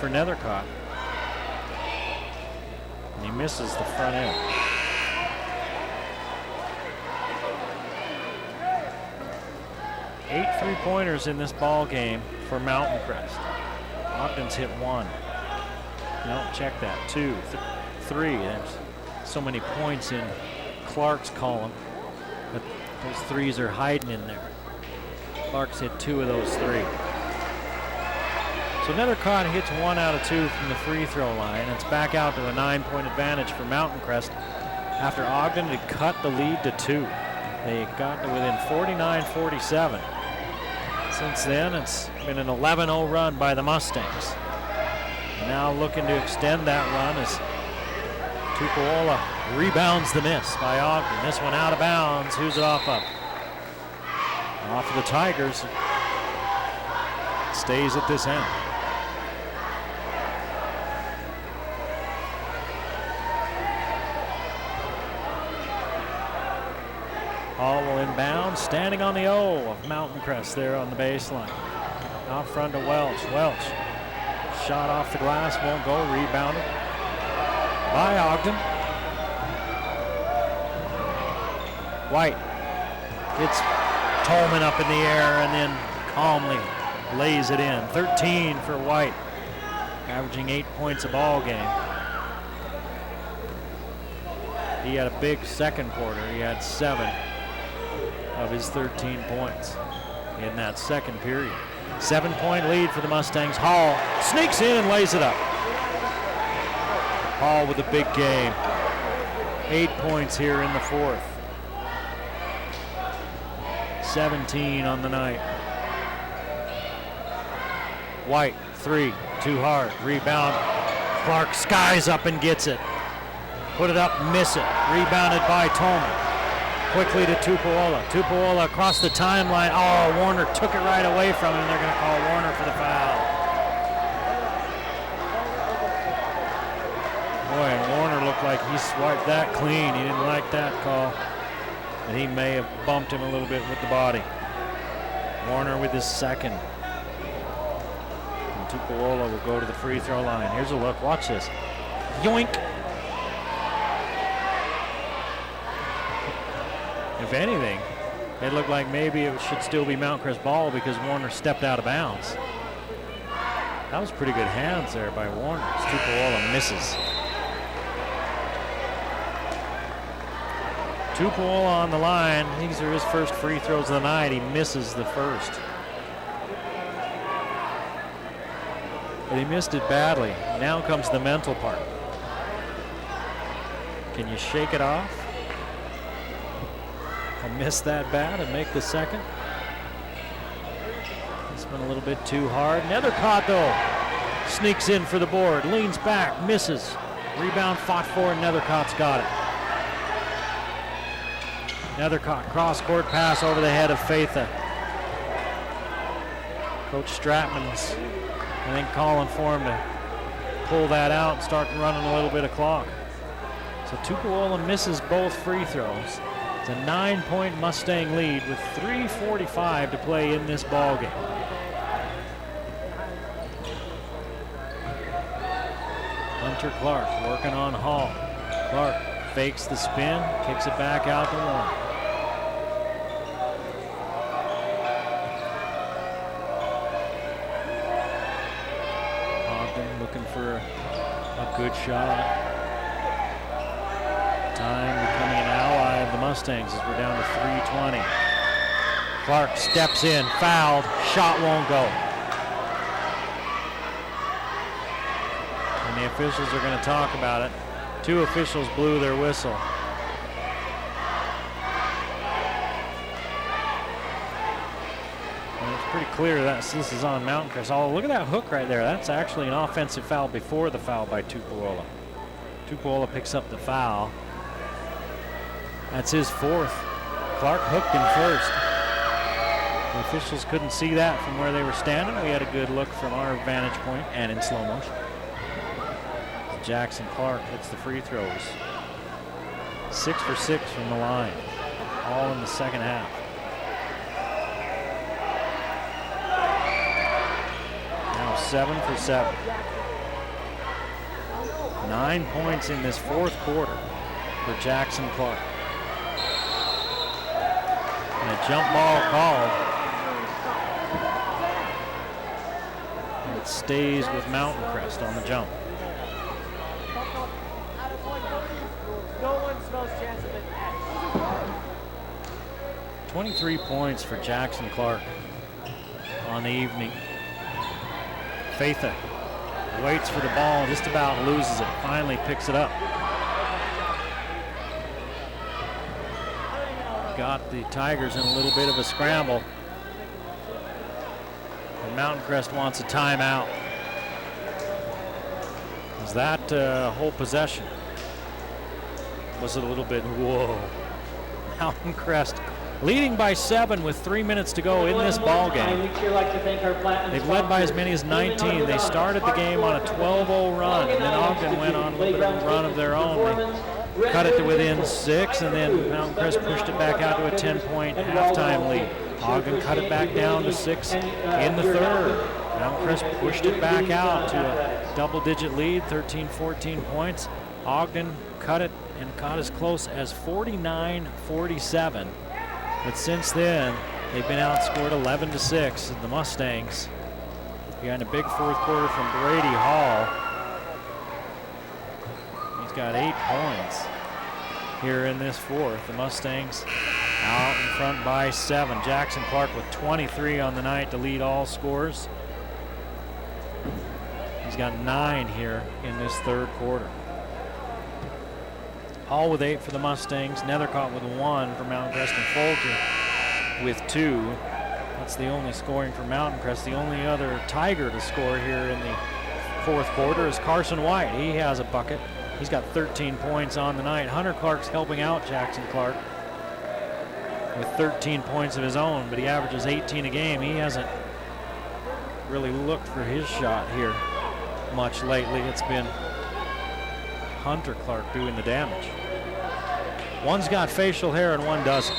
for Nethercott. And he misses the front end. Eight three-pointers in this ball game for Mountain Crest. Ogden's hit one. No, check that. Two, three. There's so many points in Clark's column, but those threes are hiding in there. Clark's hit two of those three. So Nethercott hits 1 out of 2 from the free throw line. It's back out to a 9-point advantage for Mountain Crest after Ogden had cut the lead to 2. They got to within 49-47. Since then, it's been an 11-0 run by the Mustangs. Now looking to extend that run as Tupuola rebounds the miss by Ogden. This one out of bounds. Who's it off of? Off of the Tigers. Stays at this end. Hall will inbound, standing on the O of Mountain Crest there on the baseline. Out front to Welch. Welch, shot off the glass, won't go, rebounded by Ogden. White gets Tolman up in the air and then calmly lays it in. 13 for White, averaging 8 points a ball game. He had a big second quarter. He had 7 of his 13 points in that second period. 7-point lead for the Mustangs. Hall sneaks in and lays it up. Hall with a big game. 8 points here in the fourth. 17 on the night. White, 3, too hard. Rebound. Clark skies up and gets it. Put it up, miss it. Rebounded by Tolman. Quickly to Tupuola. Tupuola across the timeline. Oh, Warner took it right away from him. They're going to call Warner for the foul. Boy, and Warner looked like he swiped that clean. He didn't like that call. And he may have bumped him a little bit with the body. Warner with his second. And Tupuola will go to the free throw line. Here's a look. Watch this. Yoink. If anything, it looked like maybe it should still be Mount Crest ball because Warner stepped out of bounds. That was pretty good hands there by Warner. Tupuola misses. Tupuola on the line. These are his first free throws of the night. He misses the first. But he missed it badly. Now comes the mental part. Can you shake it off? And miss that bad and make the second. It's been a little bit too hard. Nethercott though sneaks in for the board, leans back, misses. Rebound fought for, and Nethercott's got it. Nethercott cross-court pass over the head of Faitha. Coach Stratman's, I think, calling for him to pull that out and start running a little bit of clock. So Tupuola misses both free throws. It's a 9-point Mustang lead with 3:45 to play in this ball game. Hunter Clark working on Hall. Clark fakes the spin, kicks it back out to Warner. Ogden looking for a good shot. Time becoming an ally of the Mustangs as we're down to 3:20. Clark steps in, fouled, shot won't go. And the officials are going to talk about it. 2 officials blew their whistle. And it's pretty clear that this is on Mountain Crest. Oh, look at that hook right there. That's actually an offensive foul before the foul by Tupuola. Tupuola picks up the foul. That's his 4th. Clark hooked him first. The officials couldn't see that from where they were standing. We had a good look from our vantage point and in slow motion. Jackson Clark hits the free throws. 6 for 6 from the line. All in the second half. Now 7 for 7. 9 points in this fourth quarter for Jackson Clark. And a jump ball called. And it stays with Mountain Crest on the jump. 23 points for Jackson Clark on the evening. Faitha waits for the ball, just about loses it, finally picks it up. Got the Tigers in a little bit of a scramble. And Mountain Crest wants a timeout. Is that whole possession? Was it a little bit, whoa. Mountain Crest leading by 7 with 3 minutes to go in this ball game. They've led by as many as 19. They started the game on a 12-0 run, and then Ogden went on a little bit of a run of their own. They cut it to within 6, and then Mountain Crest pushed it back out to a 10-point halftime lead. Ogden cut it back down to 6 in the third. Mountain Crest pushed it back out to a double-digit lead, 13, 14 points. Ogden cut it and got as close as 49-47. But since then, they've been outscored 11-6. The Mustangs behind a big fourth quarter from Brady Hall. He's got 8 points here in this fourth. The Mustangs out in front by 7. Jackson Clark with 23 on the night to lead all scores. He's got 9 here in this third quarter. Hall with 8 for the Mustangs. Nethercott with 1 for Mountain Crest, and Folger with 2. That's the only scoring for Mountain Crest. The only other Tiger to score here in the fourth quarter is Carson White. He has a bucket. He's got 13 points on the night. Hunter Clark's helping out Jackson Clark with 13 points of his own, but he averages 18 a game. He hasn't really looked for his shot here much lately. It's been Hunter Clark doing the damage. One's got facial hair and one doesn't.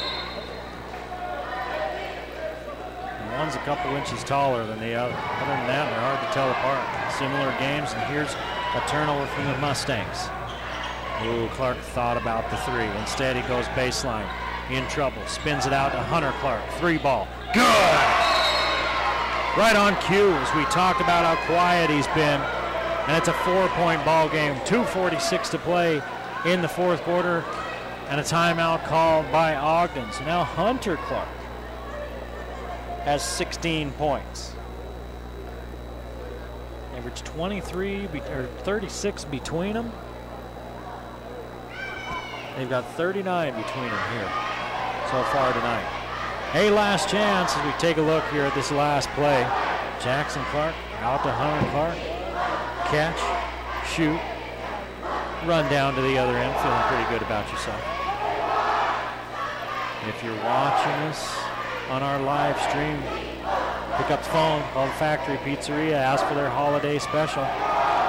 And one's a couple inches taller than the other. Other than that, they're hard to tell apart. Similar games, and here's a turnover from the Mustangs. Ooh, Clark thought about the 3. Instead, he goes baseline. In trouble. Spins it out to Hunter Clark. 3 ball. Good! Right on cue, as we talked about how quiet he's been. And it's a 4-point ball game. 2:46 to play in the fourth quarter. And a timeout called by Ogden. So now Hunter Clark has 16 points. Average 23 or 36 between them. They've got 39 between them here so far tonight. Hey, last chance as we take a look here at this last play. Jackson Clark out to Hunter Clark. Catch, shoot, run down to the other end, feeling pretty good about yourself. If you're watching us on our live stream, pick up the phone, call the Factory Pizzeria, ask for their holiday special.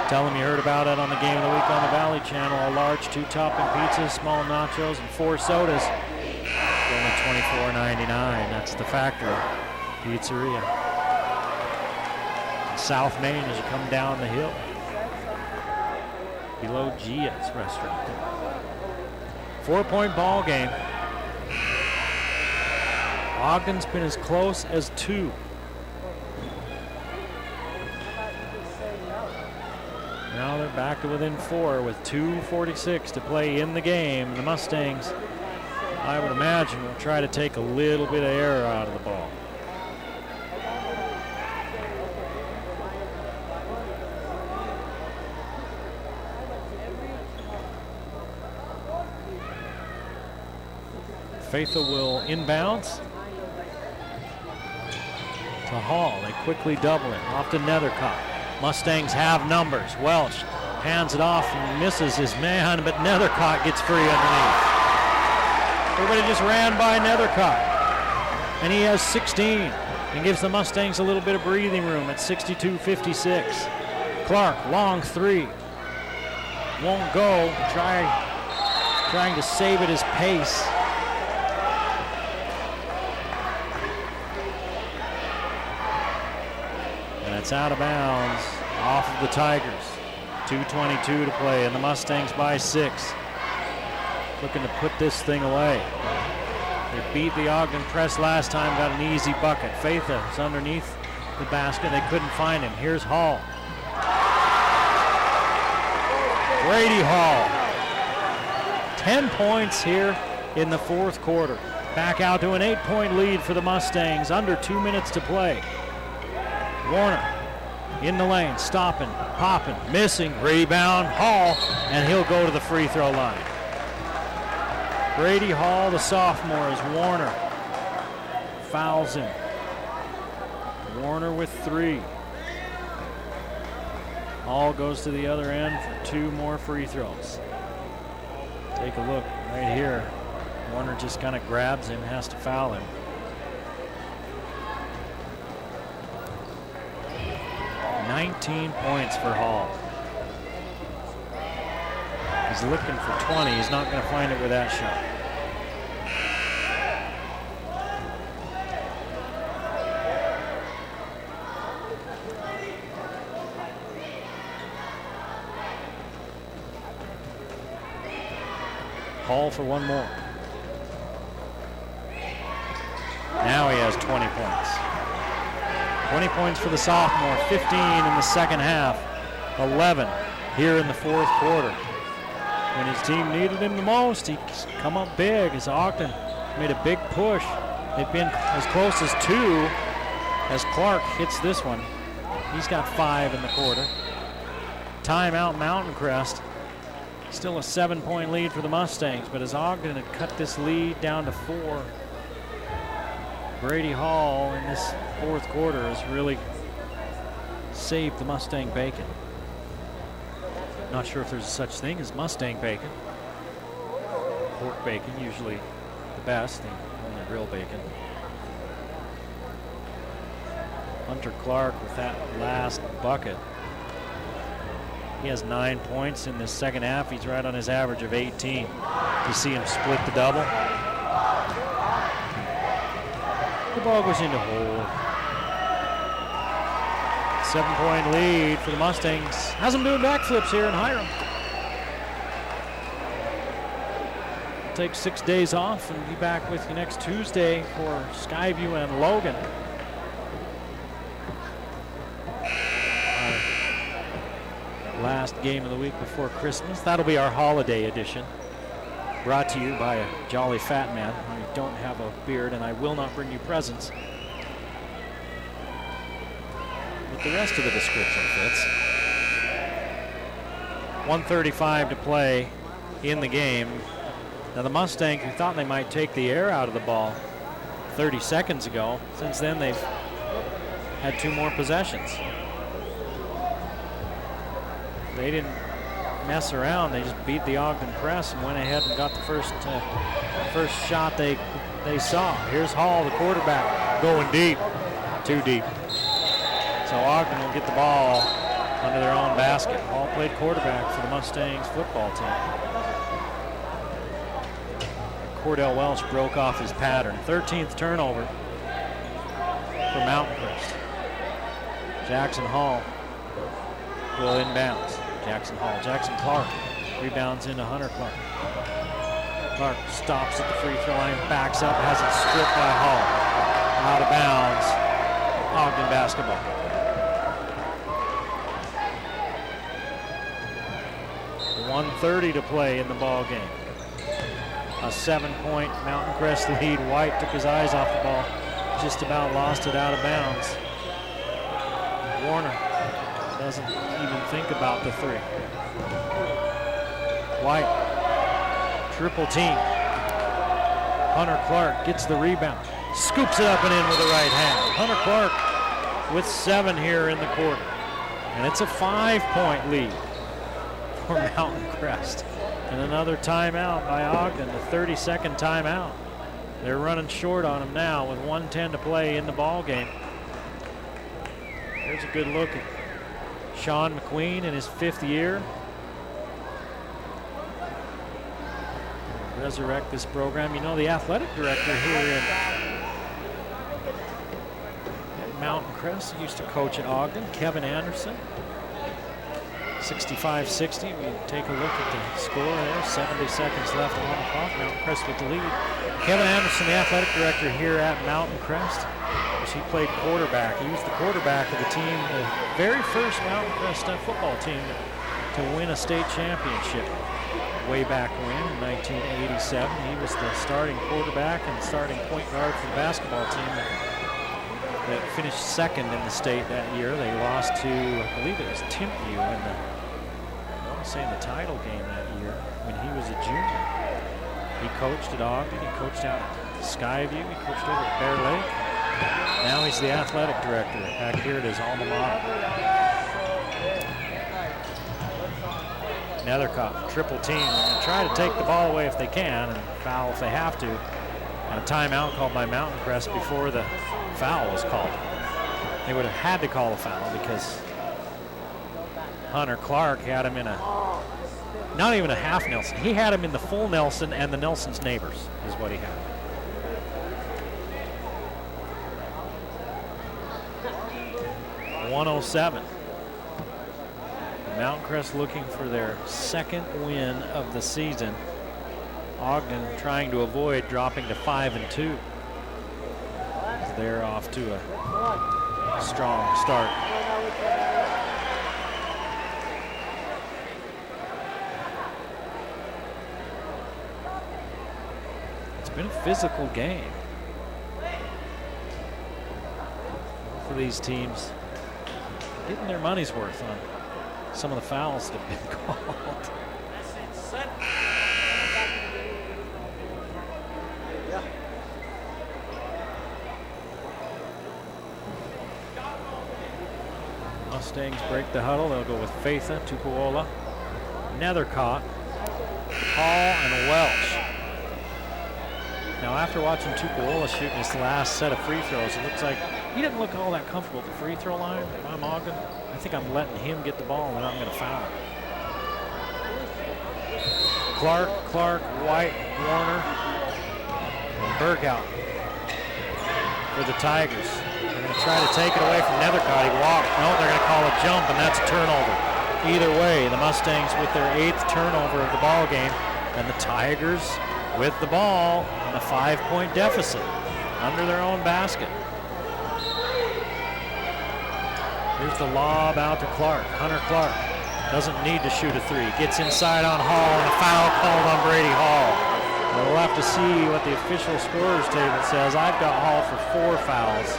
Tell them you heard about it on the Game of the Week on the Valley Channel. A large 2-topping pizzas, small nachos, and 4 sodas. Only $24.99. That's the Factory Pizzeria. South Main as you come down the hill. Below Gia's restaurant. 4-point ball game. Ogden's been as close as 2. Now they're back to within 4 with 2:46 to play in the game. The Mustangs, I would imagine, will try to take a little bit of air out of the ball. Faitha will inbounds to Hall. They quickly double it. Off to Nethercott. Mustangs have numbers. Welch hands it off and misses his man, but Nethercott gets free underneath. Everybody just ran by Nethercott. And he has 16 and gives the Mustangs a little bit of breathing room at 62-56. Clark, long 3. Won't go. Trying to save at his pace. And it's out of bounds off of the Tigers. 2:22 to play, and the Mustangs by 6. Looking to put this thing away. They beat the Ogden press last time, got an easy bucket. Faitha is underneath the basket. They couldn't find him. Here's Hall. Brady Hall. 10 points here in the fourth quarter. Back out to an 8-point lead for the Mustangs. Under 2 minutes to play. Warner in the lane, stopping, popping, missing, rebound, Hall, and he'll go to the free throw line. Brady Hall, the sophomore, as Warner fouls him. Warner with 3. Hall goes to the other end for 2 more free throws. Take a look right here. Warner just kind of grabs him, has to foul him. 19 points for Hall. He's looking for 20. He's not going to find it with that shot. Hall for 1 more. Now he has 20 points. 20 points for the sophomore, 15 in the second half, 11 here in the fourth quarter. When his team needed him the most, he's come up big as Ogden made a big push. They've been as close as 2 as Clark hits this one. He's got 5 in the quarter. Timeout Mountain Crest. Still a 7-point lead for the Mustangs, but as Ogden had cut this lead down to 4, Brady Hall in this fourth quarter has really saved the Mustang bacon. Not sure if there's such thing as Mustang bacon. Pork bacon, usually the best, the only real bacon. Hunter Clark with that last bucket. He has 9 points in this second half. He's right on his average of 18. You see him split the double. The ball goes into hole. 7-point lead for the Mustangs. Has them doing backflips here in Hiram. Take 6 days off and be back with you next Tuesday for Skyview and Logan. Last game of the week before Christmas. That'll be our holiday edition. Brought to you by a jolly fat man. I don't have a beard and I will not bring you presents. But the rest of the description fits. 1:35 to play in the game. Now the Mustangs, who thought they might take the air out of the ball 30 seconds ago, since then they've had 2 more possessions. They didn't mess around. They just beat the Ogden press and went ahead and got the first shot they saw. Here's Hall, the quarterback, going deep, too deep. So Ogden will get the ball under their own basket. Hall played quarterback for the Mustangs football team. Cordell Welsh broke off his pattern. 13th turnover for Mountain Crest. Jackson Hall will inbounds. Jackson Hall, Jackson Clark rebounds into Hunter Clark. Clark stops at the free throw line, backs up, has it stripped by Hall. Out of bounds, Ogden basketball. .130 to play in the ball game. A 7-point Mountain Crest lead. White took his eyes off the ball, just about lost it out of bounds. Warner doesn't even think about the 3. White, triple team. Hunter Clark gets the rebound, scoops it up and in with the right hand. Hunter Clark with 7 here in the quarter. And it's a 5-point lead for Mountain Crest. And another timeout by Ogden, the 32nd timeout. They're running short on him now with 1:10 to play in the ball game. Here's a good look at Sean McQueen in his 5th year. Resurrect this program. You know, the athletic director here at Mountain Crest used to coach at Ogden, Kevin Anderson. 65-60. We take a look at the score there. 70 seconds left on the clock. Mountain Crest with the lead. Kevin Anderson, the athletic director here at Mountain Crest. He played quarterback. He was the quarterback of the team, the very first Mountain Crest football team to win a state championship way back when, in 1987. He was the starting quarterback and starting point guard for the basketball team that finished second in the state that year. They lost to, I believe it was Timpview in the, I want to say in the title game that year when he was a junior. He coached at Ogden. He coached out at Skyview. He coached over at Bear Lake. Now he's the athletic director back here at his alma mater. Nethercott, triple team. They're going to try to take the ball away if they can and foul if they have to. And a timeout called by Mountain Crest before the foul was called. They would have had to call a foul because Hunter Clark had him in a, not even a half Nelson. He had him in the full Nelson and the Nelson's neighbors is what he had. .107. Mountain Crest looking for their second win of the season. Ogden trying to avoid dropping to 5-2. They're off to a strong start. It's been a physical game for these teams. Getting their money's worth on some of the fouls that have been called. Mustangs break the huddle. They'll go with Faitha, Tupuola, Nethercott, Hall, and Welch. Now, after watching Tupuola shooting his last set of free throws, it looks like he didn't look all that comfortable at the free throw line. If I'm Ogden, I think I'm letting him get the ball and then I'm going to foul. Clark, White, Warner, and Berghout for the Tigers. They're going to try to take it away from Nethercott. He walked. No, they're going to call a jump, and that's a turnover. Either way, the Mustangs with their 8th turnover of the ball game, and the Tigers with the ball in a 5-point deficit under their own basket. Here's the lob out to Clark. Hunter Clark doesn't need to shoot a three. Gets inside on Hall, and a foul called on Brady Hall. We'll have to see what the official scorers table says. I've got Hall for 4 fouls.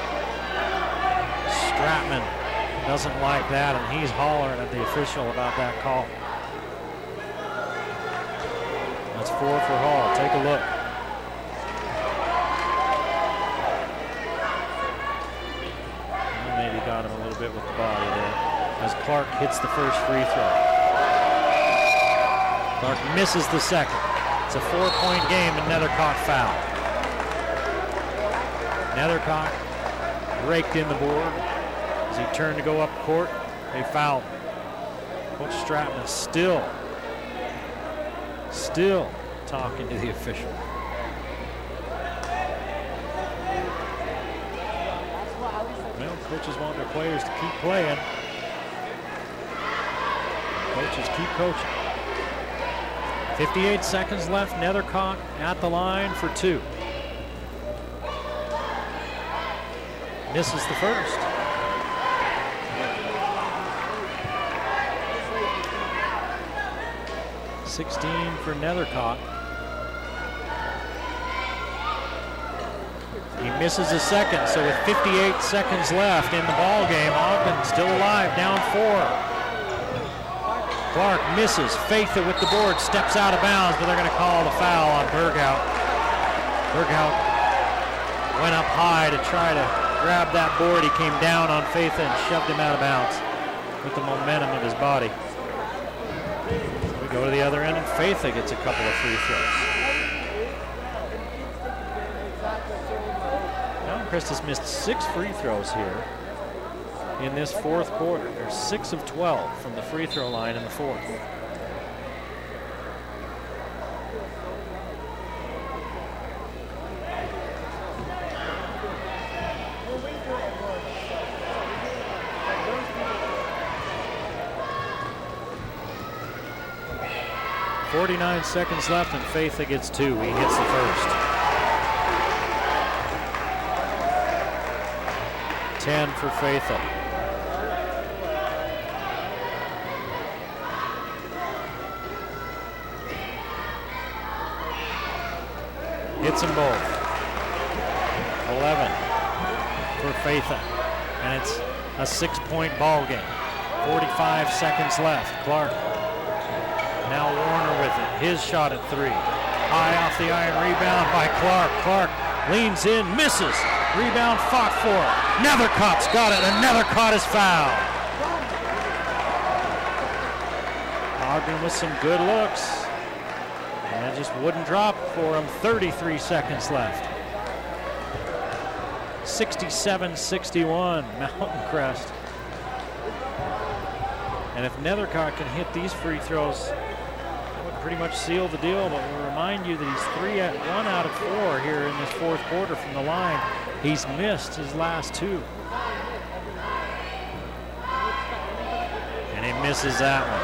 Stratman doesn't like that, and he's hollering at the official about that call. That's 4 for Hall. Take a look. Maybe got him a little bit with the body there as Clark hits the first free throw. Clark misses the second. It's a 4-point game and Nethercott foul. Nethercott raked in the board as he turned to go up court. They fouled. Coach Stratman still talking to the official. Well, coaches want their players to keep playing. Coaches keep coaching. 58 seconds left. Nethercott at the line for 2. Misses the first. .16 for Nethercott. He misses a second, so with 58 seconds left in the ball game, Ogden still alive, down 4. Clark misses. Faitha with the board, steps out of bounds, but they're going to call the foul on Berghout. Berghout went up high to try to grab that board. He came down on Faitha and shoved him out of bounds with the momentum of his body. We go to the other end, and Faitha gets a couple of free throws. Mountain Crest has missed 6 free throws here in this 4th quarter. They're 6 of 12 from the free throw line in the 4th. 49 seconds left, and Faitha gets 2. He hits the first. 10 for Faitha. Hits them both. 11 for Faitha, and it's a 6-point ball game. 45 seconds left. Clark. Now Warner with it. His shot at 3. High off the iron, rebound by Clark. Clark leans in, misses. Rebound fought for. Nethercott's got it, and Nethercott is fouled. Ogden with some good looks. And it just wouldn't drop for him. 33 seconds left. 67-61, Mountain Crest. And if Nethercott can hit these free throws, that would pretty much seal the deal. But we'll remind you that he's 1 out of 4 here in this fourth quarter from the line. He's missed his last 2. And he misses that one.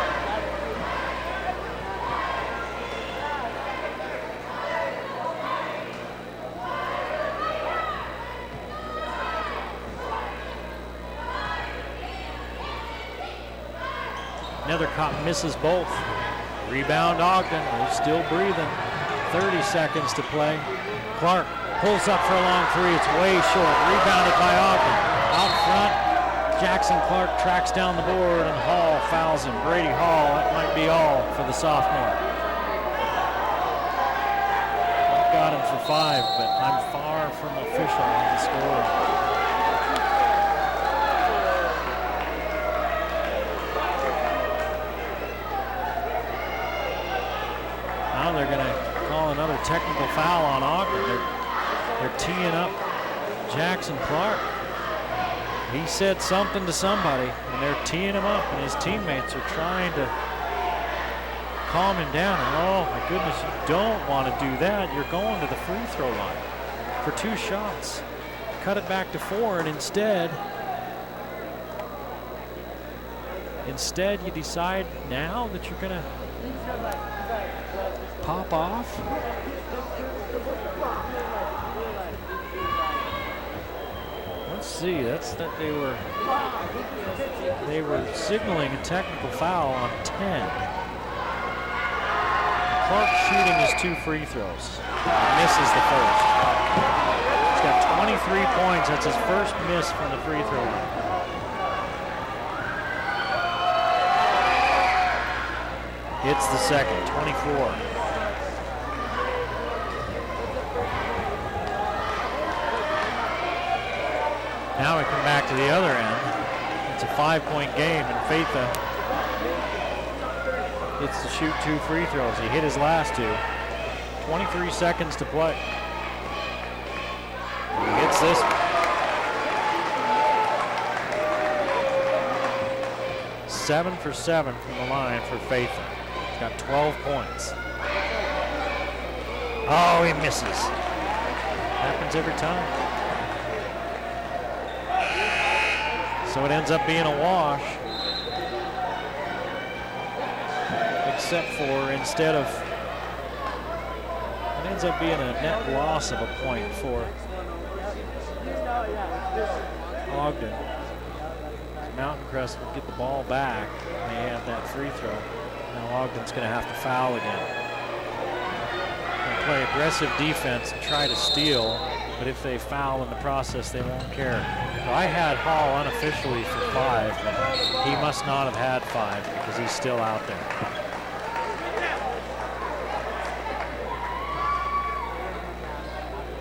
Nethercott misses both. Rebound Ogden, who's still breathing. 30 seconds to play. Clark pulls up for a long 3. It's way short. Rebounded by Ogden. Out front, Jackson Clark tracks down the board, and Hall fouls him. Brady Hall, that might be all for the sophomore. I've got him for 5, but I'm far from official on the score. Now they're going to call another technical foul on Ogden. They're teeing up Jackson Clark. He said something to somebody, and they're teeing him up, and his teammates are trying to calm him down. And oh my goodness, you don't want to do that. You're going to the free throw line for 2 shots. Cut it back to 4, and instead you decide now that you're going to pop off. Let's see, that's that they were signaling a technical foul on 10. Clark shooting his 2 free throws. Misses the first. He's got 23 points. That's his first miss from the free throw line. Hits the second, 24. Now we come back to the other end. It's a 5-point game, and Faitha gets to shoot 2 free throws. He hit his last 2. 23 seconds to play. He hits this one. 7 for 7 from the line for Faitha. He's got 12 points. Oh, he misses. Happens every time. So it ends up being a wash. Except for it ends up being a net loss of a point for Ogden. Mountain Crest will get the ball back. They have that free throw. Now Ogden's going to have to foul again. They'll play aggressive defense and try to steal, but if they foul in the process, they won't care. So I had Hall unofficially for 5, but he must not have had 5 because he's still out there.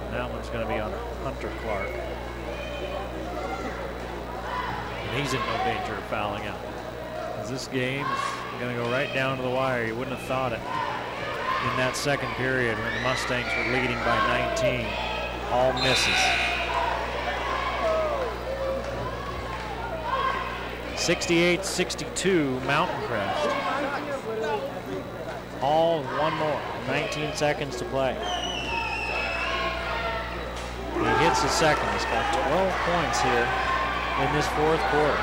And that one's going to be on Hunter Clark. And he's in no danger of fouling out. Because this game is going to go right down to the wire. You wouldn't have thought it in that second period when the Mustangs were leading by 19. Hall misses. 68-62, Mountain Crest. Hall, one more. 19 seconds to play. He hits the second. He's got 12 points here in this fourth quarter.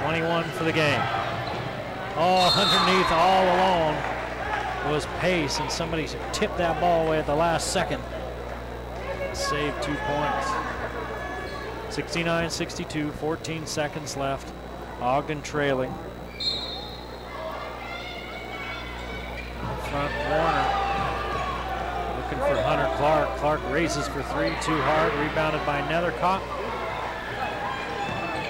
21 for the game. Oh, underneath all alone was Pace, and somebody tipped that ball away at the last second. Saved 2 points. 69-62, 14 seconds left. Ogden trailing. Front Warner looking for Hunter Clark. Clark raises for three, too hard, rebounded by Nethercott.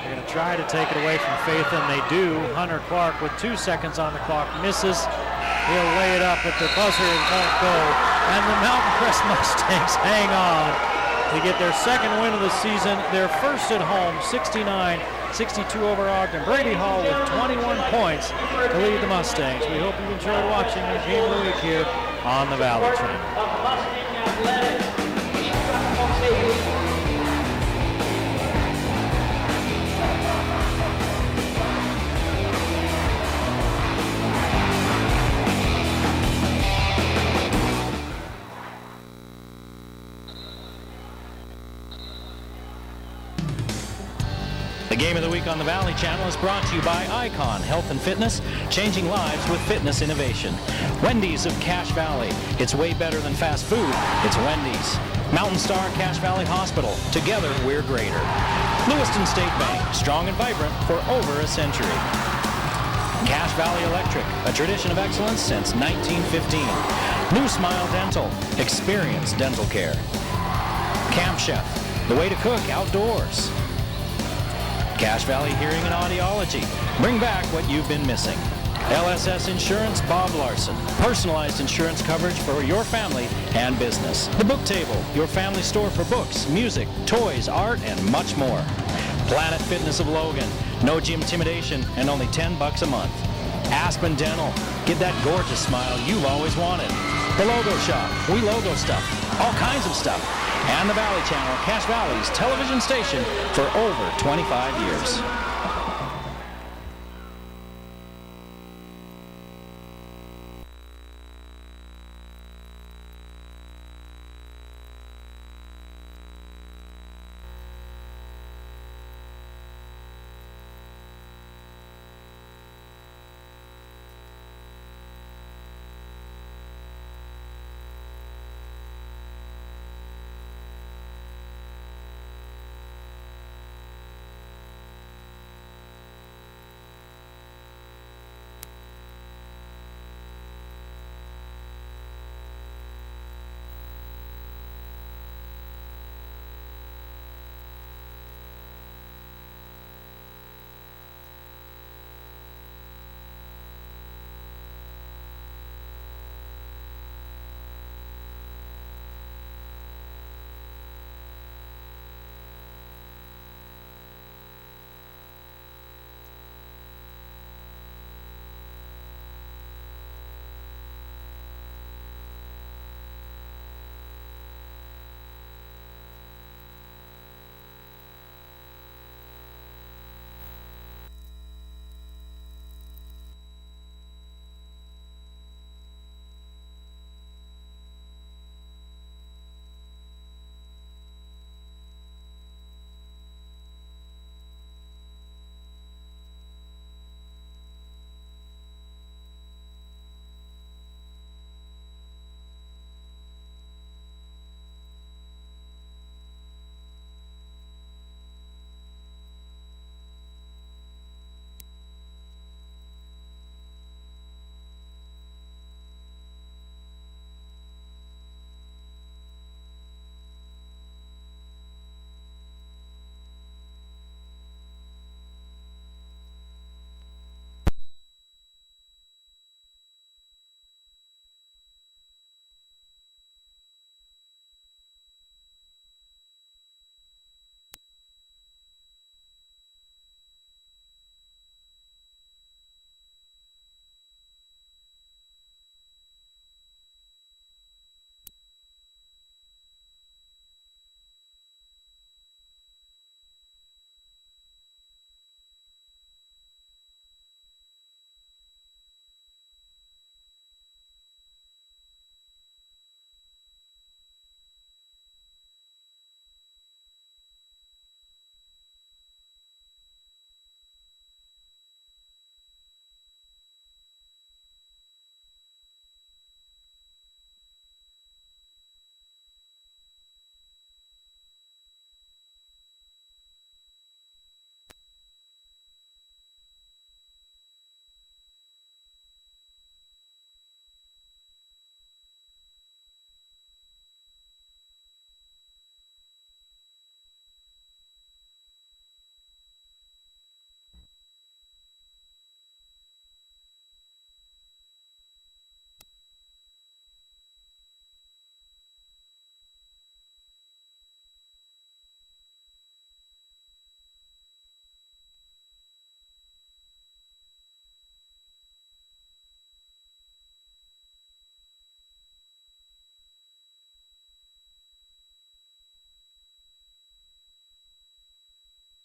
They're going to try to take it away from Faith, and they do. Hunter Clark with 2 seconds on the clock misses. He'll lay it up, but the buzzer won't go. And the Mountain Crest Mustangs hang on to get their second win of the season, their first at home, 69-62 over Ogden. Brady Hall with 21 points to lead the Mustangs. We hope you enjoyed watching the game of the week here on the Valley Channel. The Game of the Week on the Valley Channel is brought to you by Icon Health and Fitness, changing lives with fitness innovation. Wendy's of Cache Valley. It's way better than fast food. It's Wendy's. Mountain Star Cache Valley Hospital. Together, we're greater. Lewiston State Bank, strong and vibrant for over a century. Cache Valley Electric, a tradition of excellence since 1915. New Smile Dental, experience dental care. Camp Chef, the way to cook outdoors. Cache Valley Hearing and Audiology. Bring back what you've been missing. LSS Insurance, Bob Larson. Personalized insurance coverage for your family and business. The Book Table, your family store for books, music, toys, art, and much more. Planet Fitness of Logan. No gym intimidation and only $10 a month. Aspen Dental. Get that gorgeous smile you've always wanted. The Logo Shop. We logo stuff. All kinds of stuff. And the Valley Channel, Cache Valley's television station for over 25 years.